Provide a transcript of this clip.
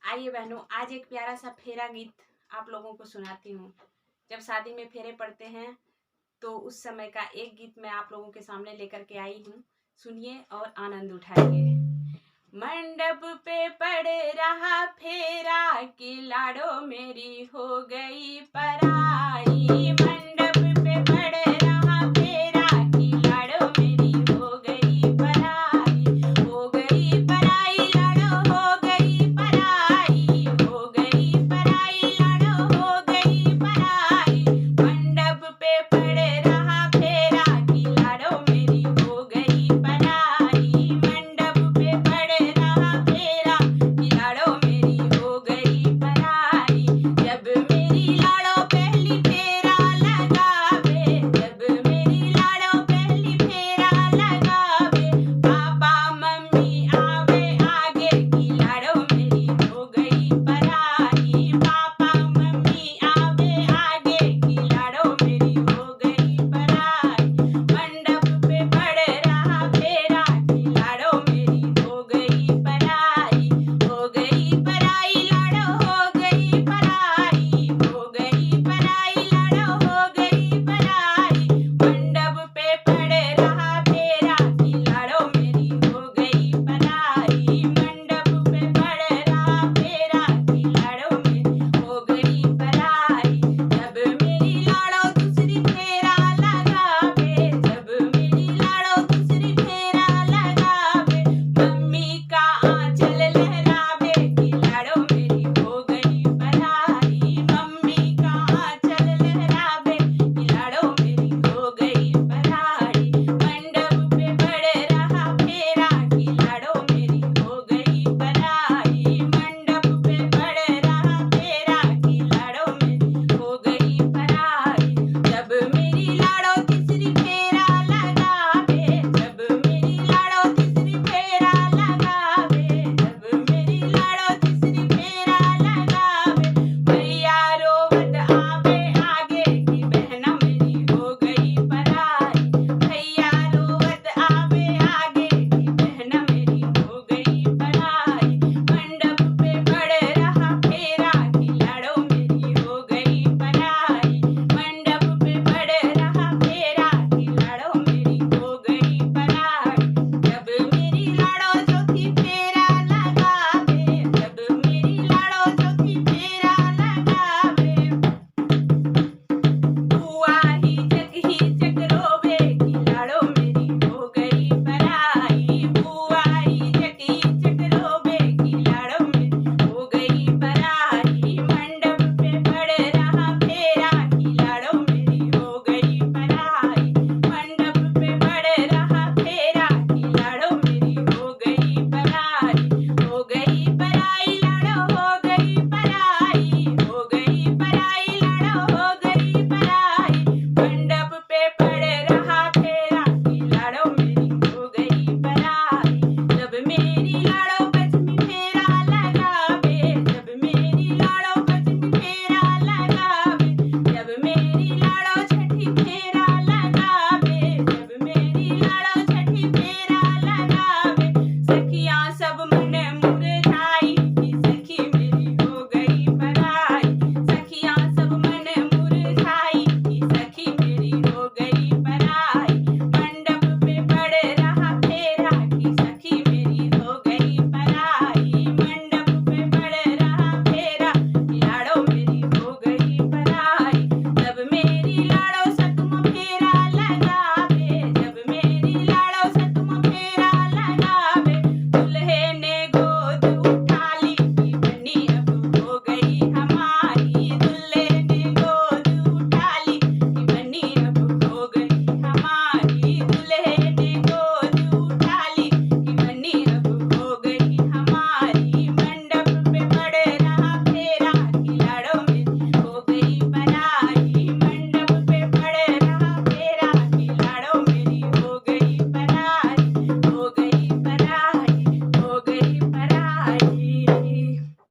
आइए बहनों, आज एक प्यारा सा फेरा गीत आप लोगों को सुनाती हूँ। जब शादी में फेरे पड़ते हैं तो उस समय का एक गीत मैं आप लोगों के सामने लेकर के आई हूँ। सुनिए और आनंद उठाइए। मंडप पे पड़ रहा फेरा कि लाड़ो मेरी हो गई पराई।